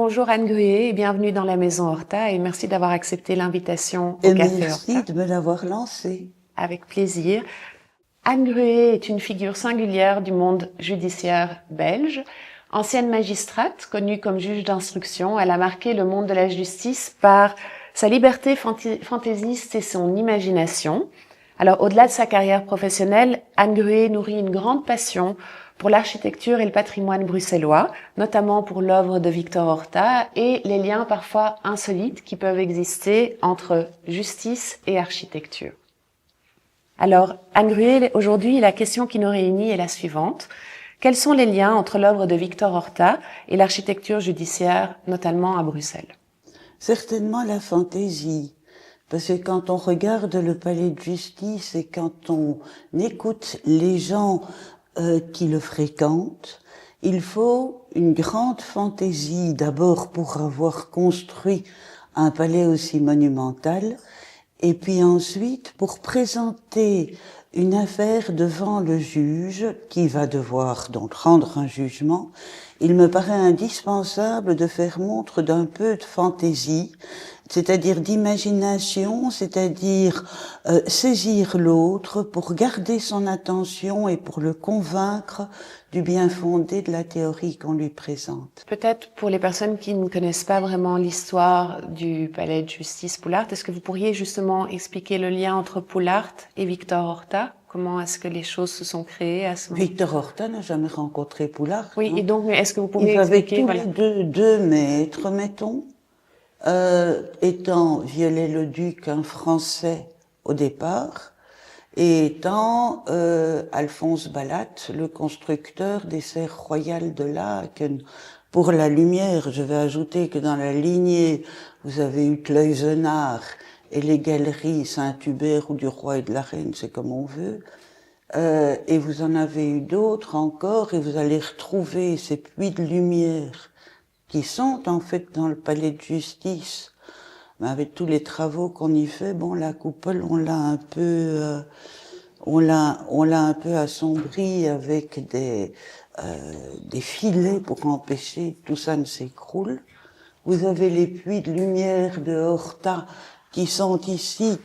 bonjour Anne Gruet et bienvenue dans la Maison Horta et merci d'avoir accepté l'invitation au Et Café merci Horta. de me l'avoir lancé. Avec plaisir. Anne Gruet est une figure singulière du monde judiciaire belge. Ancienne magistrate, connue comme juge d'instruction, elle a marqué le monde de la justice par sa liberté fantaisiste et son imagination. Alors, au-delà de sa carrière professionnelle, Anne Gruet nourrit une grande passion pour l'architecture et le patrimoine bruxellois, notamment pour l'œuvre de Victor Horta et les liens parfois insolites qui peuvent exister entre justice et architecture. Alors, Anne Gruet, aujourd'hui, la question qui nous réunit est la suivante. Quels sont les liens entre l'œuvre de Victor Horta et l'architecture judiciaire, notamment à Bruxelles? Certainement la fantaisie. Parce que quand on regarde le palais de justice et quand on écoute les gens qui le fréquentent, il faut une grande fantaisie d'abord pour avoir construit un palais aussi monumental et puis ensuite pour présenter une affaire devant le juge qui va devoir donc rendre un jugement. Il me paraît indispensable de faire montre d'un peu de fantaisie, c'est-à-dire d'imagination, c'est-à-dire saisir l'autre pour garder son attention et pour le convaincre du bien fondé de la théorie qu'on lui présente. Peut-être pour les personnes qui ne connaissent pas vraiment l'histoire du palais de justice Poulart, est-ce que vous pourriez justement expliquer le lien entre Poulart et Victor Horta? Comment est-ce que les choses se sont créées à ce moment? Victor Horta n'a jamais rencontré Poulart. Oui, et donc, est-ce que vous pouvez Ils avaient expliquer, tous voilà. les deux maîtres, mettons. Étant Viollet-le-Duc un Français au départ, et étant Alphonse Ballatte, le constructeur des serres royales de Laeken. Pour la lumière, je vais ajouter que dans la lignée, vous avez eu Cleusenard et les galeries Saint-Hubert ou du Roi et de la Reine, c'est comme on veut. Et vous en avez eu d'autres encore, et vous allez retrouver ces puits de lumière qui sont en fait dans le palais de justice. Mais avec tous les travaux qu'on y fait, bon, la coupole, on l'a un peu assombri avec des filets pour empêcher que tout ça ne s'écroule. Vous avez les puits de lumière de Horta qui sont ici,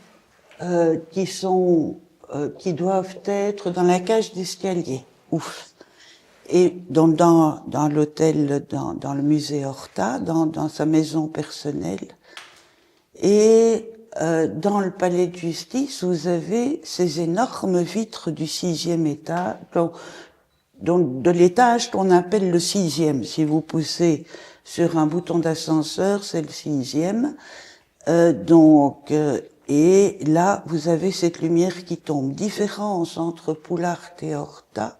qui doivent être dans la cage d'escalier. Ouf. Et donc dans l'hôtel, dans le musée Horta, dans sa maison personnelle. Et dans le palais de justice, vous avez ces énormes vitres du 6e étage, de l'étage qu'on appelle le 6e. Si vous poussez sur un bouton d'ascenseur, c'est le 6e. Et là, vous avez cette lumière qui tombe. Différence entre Poulart et Horta,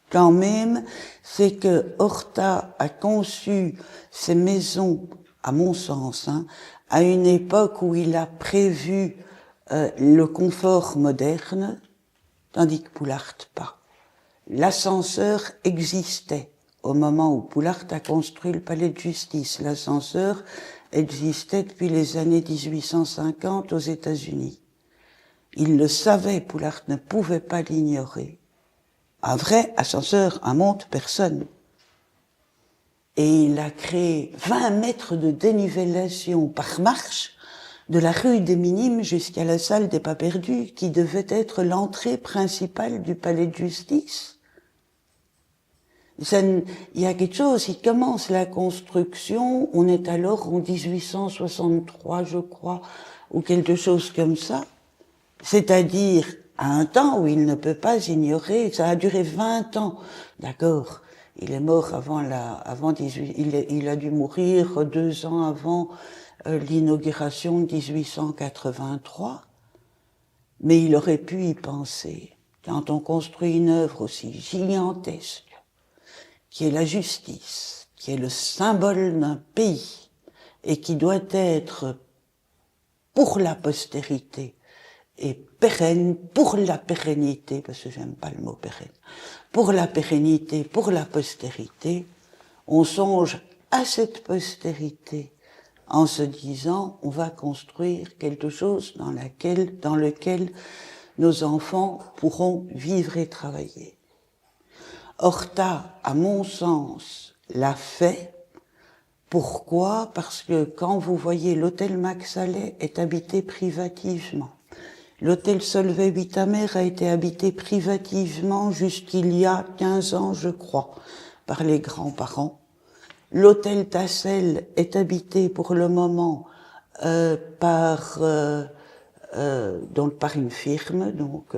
quand même, c'est que Horta a conçu ces maisons, à mon sens, à une époque où il a prévu le confort moderne, tandis que Poulart pas. L'ascenseur existait au moment où Poulart a construit le palais de justice. L'ascenseur existait depuis les années 1850 aux États-Unis. Il le savait, Poulart ne pouvait pas l'ignorer. Un vrai ascenseur, un monte-personne. Et il a créé 20 mètres de dénivellation par marche de la rue des Minimes jusqu'à la salle des Pas-Perdus, qui devait être l'entrée principale du palais de justice. Il y a quelque chose, il commence la construction, on est alors en 1863, je crois, ou quelque chose comme ça. C'est-à-dire à un temps où il ne peut pas ignorer, ça a duré 20 ans, d'accord. Il est mort il a dû mourir 2 ans avant l'inauguration de 1883. Mais il aurait pu y penser. Quand on construit une œuvre aussi gigantesque, qui est la justice, qui est le symbole d'un pays, et qui doit être pour la postérité, et pérenne, pour la pérennité, parce que j'aime pas le mot pérenne, pour la pérennité, pour la postérité, on songe à cette postérité en se disant on va construire quelque chose dans lequel nos enfants pourront vivre et travailler. Horta, à mon sens, l'a fait Pourquoi? Parce que quand vous voyez l'hôtel Max Allais est habité privativement. L'hôtel Solvay-Vitamer a été habité privativement jusqu'il y a 15 ans, je crois, par les grands-parents. L'hôtel Tassel est habité pour le moment par une firme,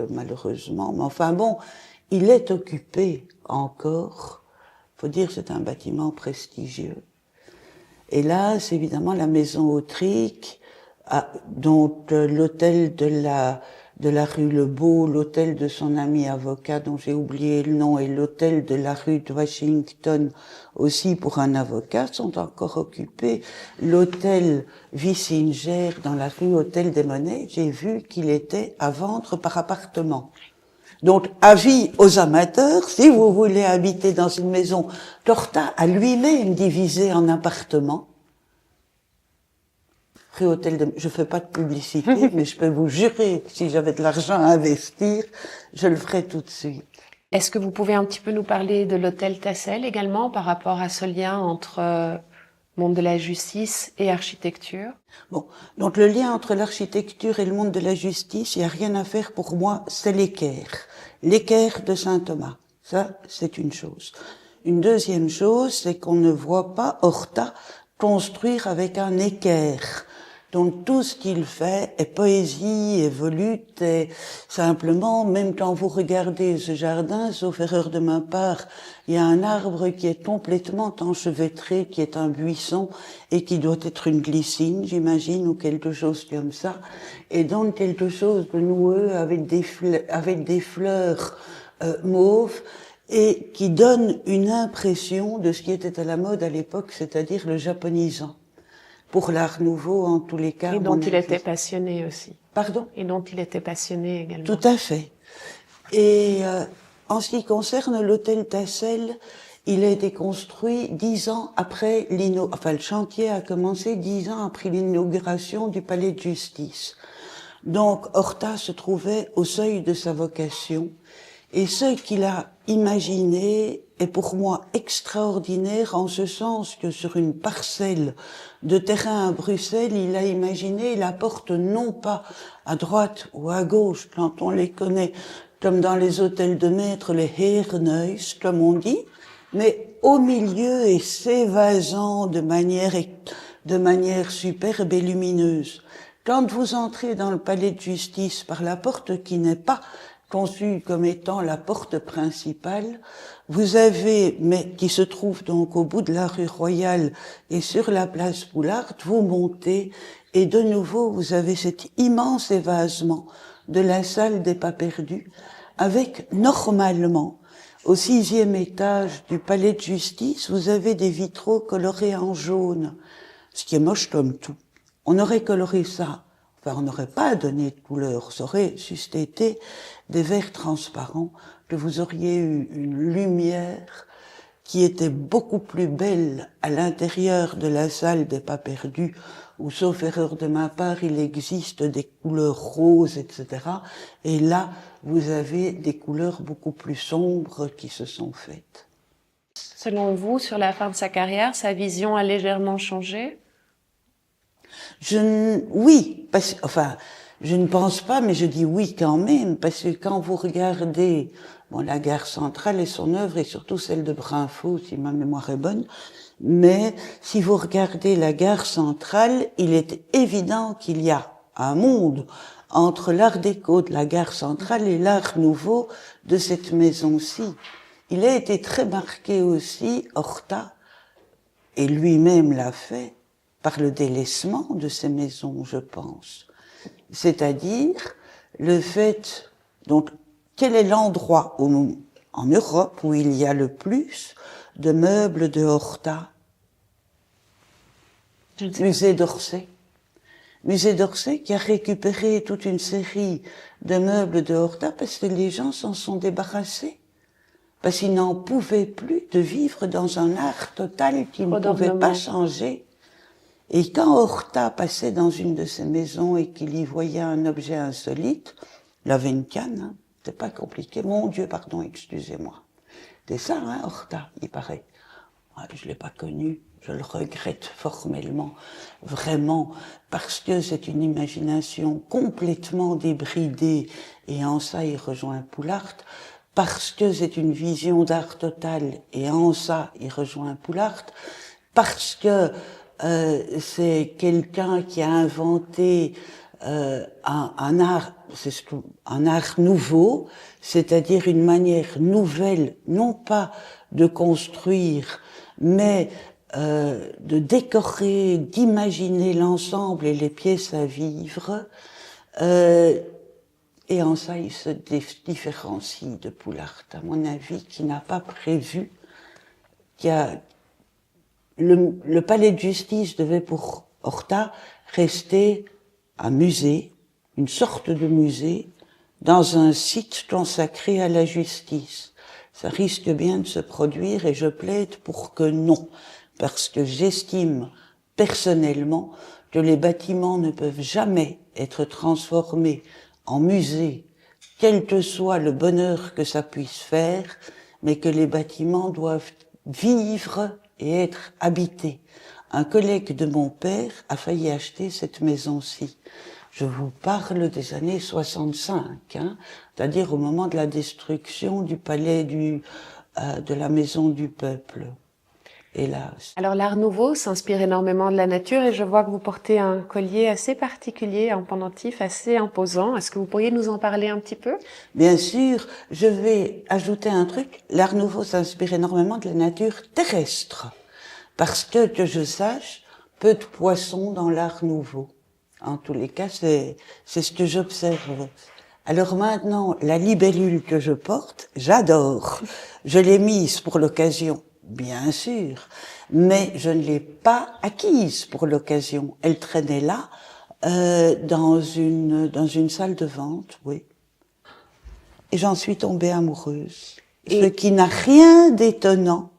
malheureusement. Mais enfin bon, il est occupé encore. Faut dire, c'est un bâtiment prestigieux. Et là, c'est évidemment la maison Autric, dont l'hôtel de la rue Le Beau, l'hôtel de son ami avocat dont j'ai oublié le nom, et l'hôtel de la rue de Washington, aussi pour un avocat, sont encore occupés. L'hôtel Wissinger dans la rue Hôtel des Monnaies, j'ai vu qu'il était à vendre par appartement. Donc, avis aux amateurs, si vous voulez habiter dans une maison qu'Horta a lui-même divisée en appartements, rue Hôtel de... Je fais pas de publicité, mais je peux vous jurer que si j'avais de l'argent à investir, je le ferais tout de suite. Est-ce que vous pouvez un petit peu nous parler de l'hôtel Tassel également par rapport à ce lien entre monde de la justice et architecture? Bon, donc le lien entre l'architecture et le monde de la justice, il n'y a rien à faire pour moi, c'est l'équerre. L'équerre de Saint-Thomas. Ça, c'est une chose. Une deuxième chose, c'est qu'on ne voit pas Horta construire avec un équerre. Donc tout ce qu'il fait est poésie, est volute, et simplement, même quand vous regardez ce jardin, sauf erreur de ma part, il y a un arbre qui est complètement enchevêtré, qui est un buisson, et qui doit être une glycine, j'imagine, ou quelque chose comme ça, et donc quelque chose de noueux avec des fleurs mauves, et qui donne une impression de ce qui était à la mode à l'époque, c'est-à-dire le japonisant. Pour l'art nouveau, en tous les cas. Et dont il était passionné aussi. Pardon? Et dont il était passionné également. Tout à fait. Et en ce qui concerne l'hôtel Tassel, il a été construit 10 ans après le chantier a commencé 10 ans après l'inauguration du palais de justice. Donc, Horta se trouvait au seuil de sa vocation. Et ce qu'il a imaginé est pour moi extraordinaire en ce sens que sur une parcelle de terrain à Bruxelles, il a imaginé la porte non pas à droite ou à gauche quand on les connaît, comme dans les hôtels de maître, les Herenhuis, comme on dit, mais au milieu et s'évasant de manière superbe et lumineuse. Quand vous entrez dans le palais de justice par la porte qui n'est pas conçue comme étant la porte principale, vous avez, mais qui se trouve donc au bout de la rue Royale et sur la place Boulard, vous montez et de nouveau vous avez cet immense évasement de la salle des pas perdus, avec normalement au 6e étage du palais de justice, vous avez des vitraux colorés en jaune, ce qui est moche comme tout. On aurait coloré ça. Enfin, on n'aurait pas donné de couleur, ça aurait juste été des verres transparents, que vous auriez eu une lumière qui était beaucoup plus belle à l'intérieur de la salle des pas perdus, où, sauf erreur de ma part, il existe des couleurs roses, etc. Et là, vous avez des couleurs beaucoup plus sombres qui se sont faites. Selon vous, sur la fin de sa carrière, sa vision a légèrement changé? Oui, je ne pense pas, mais je dis oui quand même, parce que quand vous regardez, la gare centrale et son œuvre, et surtout celle de Brinfo, si ma mémoire est bonne, mais si vous regardez la gare centrale, il est évident qu'il y a un monde entre l'art déco de la gare centrale et l'art nouveau de cette maison-ci. Il a été très marqué aussi, Horta, et lui-même l'a fait, par le délaissement de ces maisons, je pense. C'est-à-dire le fait, donc, quel est l'endroit en Europe où il y a le plus de meubles de Horta? Musée d'Orsay. Musée d'Orsay qui a récupéré toute une série de meubles de Horta parce que les gens s'en sont débarrassés. Parce qu'ils n'en pouvaient plus de vivre dans un art total qui ne pouvait pas changer. Et quand Horta passait dans une de ces maisons et qu'il y voyait un objet insolite, il avait une canne, c'est pas compliqué. Mon Dieu, pardon, excusez-moi. C'est ça, Horta, il paraît. je l'ai pas connu. Je le regrette formellement, vraiment, parce que c'est une imagination complètement débridée, et en ça il rejoint Poulart, parce que c'est une vision d'art total, et en ça il rejoint Poulart, parce que c'est quelqu'un qui a inventé un art nouveau, c'est-à-dire une manière nouvelle, non pas de construire, mais de décorer, d'imaginer l'ensemble et les pièces à vivre. Et en ça, il se différencie de Poulart, à mon avis, qui n'a pas prévu, qui a le palais de justice devait pour Horta rester un musée, une sorte de musée, dans un site consacré à la justice. Ça risque bien de se produire et je plaide pour que non, parce que j'estime personnellement que les bâtiments ne peuvent jamais être transformés en musée, quel que soit le bonheur que ça puisse faire, mais que les bâtiments doivent vivre et être habités. Un collègue de mon père a failli acheter cette maison-ci. Je vous parle des années 65, c'est-à-dire au moment de la destruction du palais de la maison du peuple. Hélas. Alors l'Art Nouveau s'inspire énormément de la nature et je vois que vous portez un collier assez particulier, un pendentif assez imposant. Est-ce que vous pourriez nous en parler un petit peu? Bien sûr, je vais ajouter un truc. L'Art Nouveau s'inspire énormément de la nature terrestre. Parce que je sache, peu de poissons dans l'Art Nouveau. En tous les cas, c'est ce que j'observe. Alors maintenant, la libellule que je porte, j'adore. Je l'ai mise pour l'occasion, bien sûr, mais je ne l'ai pas acquise pour l'occasion. Elle traînait là, dans une salle de vente, oui. Et j'en suis tombée amoureuse. Ce qui n'a rien d'étonnant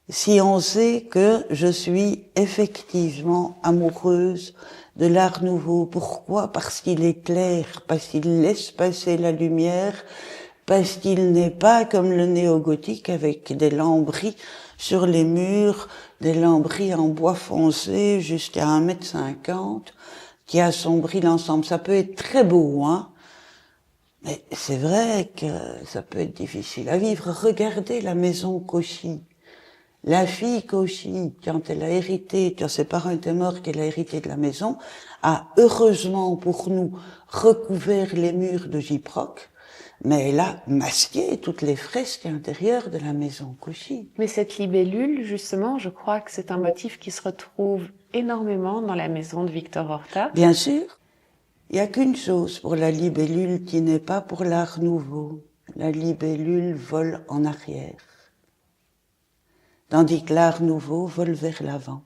si on sait que je suis effectivement amoureuse de l'Art Nouveau. Pourquoi? Parce qu'il est clair, parce qu'il laisse passer la lumière, parce qu'il n'est pas comme le néo-gothique avec des lambris sur les murs, des lambris en bois foncé jusqu'à 1,50 m qui assombrit l'ensemble. Ça peut être très beau, mais c'est vrai que ça peut être difficile à vivre. Regardez la maison Cauchy. La fille Cauchy, quand elle a hérité, quand ses parents étaient morts, qu'elle a hérité de la maison, a heureusement pour nous recouvert les murs de gyproc, mais elle a masqué toutes les fresques intérieures de la maison Cauchy. Mais cette libellule, justement, je crois que c'est un motif qui se retrouve énormément dans la maison de Victor Horta. Bien sûr, il n'y a qu'une chose pour la libellule qui n'est pas pour l'Art Nouveau. La libellule vole en arrière. Tandis que l'Art Nouveau vole vers l'avant.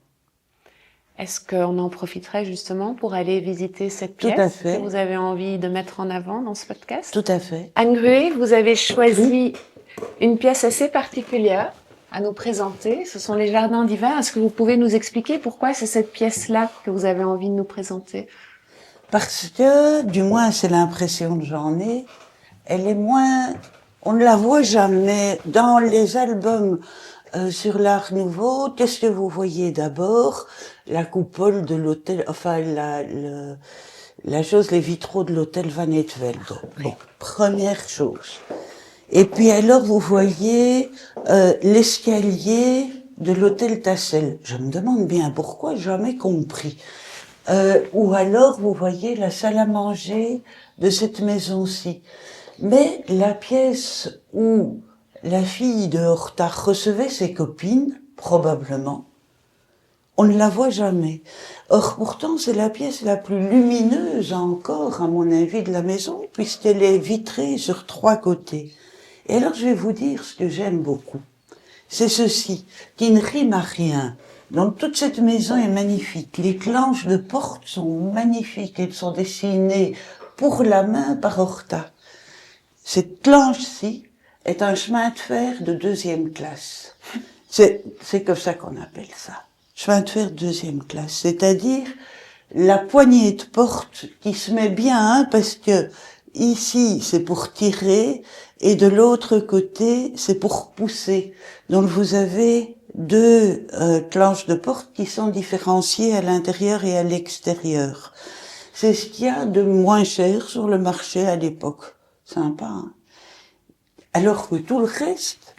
Est-ce qu'on en profiterait justement pour aller visiter cette Tout à pièce fait. que vous avez envie de mettre en avant dans ce podcast? Tout à fait. Anne Gruet, vous avez choisi une pièce assez particulière à nous présenter. Ce sont les Jardins d'hiver. Est-ce que vous pouvez nous expliquer pourquoi c'est cette pièce-là que vous avez envie de nous présenter? Parce que, du moins c'est l'impression que j'en ai, elle est moins... On ne la voit jamais dans les albums sur l'Art Nouveau. Qu'est-ce que vous voyez d'abord? La coupole de l'hôtel, enfin la chose, les vitraux de l'hôtel Van Eetveld. Bon, première chose. Et puis alors vous voyez l'escalier de l'hôtel Tassel. Je me demande bien pourquoi, jamais compris. Ou alors vous voyez la salle à manger de cette maison-ci. Mais la pièce où la fille de Horta recevait ses copines, probablement, on ne la voit jamais. Or, pourtant, c'est la pièce la plus lumineuse encore, à mon avis, de la maison, puisqu'elle est vitrée sur 3 côtés. Et alors, je vais vous dire ce que j'aime beaucoup. C'est ceci, qui ne rime à rien. Donc, toute cette maison est magnifique. Les planches de porte sont magnifiques. Elles sont dessinées pour la main par Horta. Cette planche-ci est un chemin de fer de 2e classe. C'est comme ça qu'on appelle ça. Chemin de fer de 2e classe. C'est-à-dire la poignée de porte qui se met bien, parce que ici, c'est pour tirer, et de l'autre côté, c'est pour pousser. Donc vous avez deux planches de porte qui sont différenciées à l'intérieur et à l'extérieur. C'est ce qu'il y a de moins cher sur le marché à l'époque. Sympa, hein? Alors que tout le reste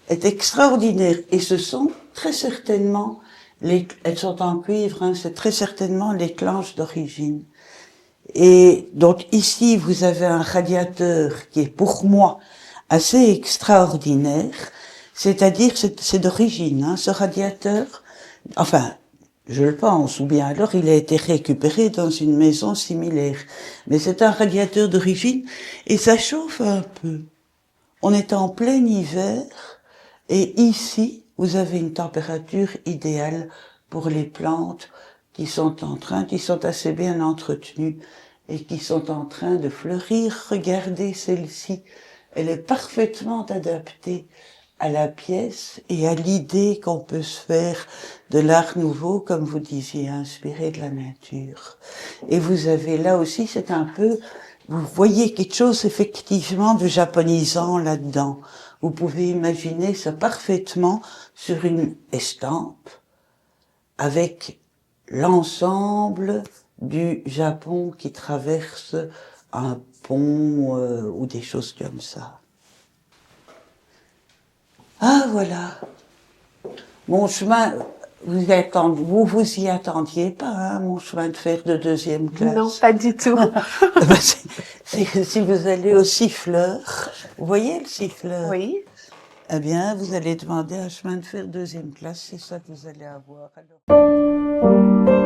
est extraordinaire. Et ce sont très certainement, elles sont en cuivre, hein, c'est très certainement les planches d'origine. Et donc ici, vous avez un radiateur qui est pour moi assez extraordinaire, c'est-à-dire c'est d'origine, hein, ce radiateur, enfin, je le pense, ou bien alors il a été récupéré dans une maison similaire. Mais c'est un radiateur d'origine et ça chauffe un peu. On est en plein hiver et ici, vous avez une température idéale pour les plantes qui sont assez bien entretenues et qui sont en train de fleurir. Regardez celle-ci, elle est parfaitement adaptée à la pièce et à l'idée qu'on peut se faire de l'art nouveau, comme vous disiez, inspiré de la nature. Et vous avez là aussi, c'est un peu, vous voyez quelque chose effectivement de japonisant là-dedans. Vous pouvez imaginer ça parfaitement sur une estampe avec l'ensemble du Japon qui traverse un pont ou des choses comme ça. Ah voilà, mon chemin, vous vous y attendiez pas, hein, mon chemin de fer de deuxième classe. Non, pas du tout. Si vous allez au siffleur, vous voyez le siffleur? Oui. Eh bien, vous allez demander un chemin de fer deuxième classe, c'est ça que vous allez avoir alors.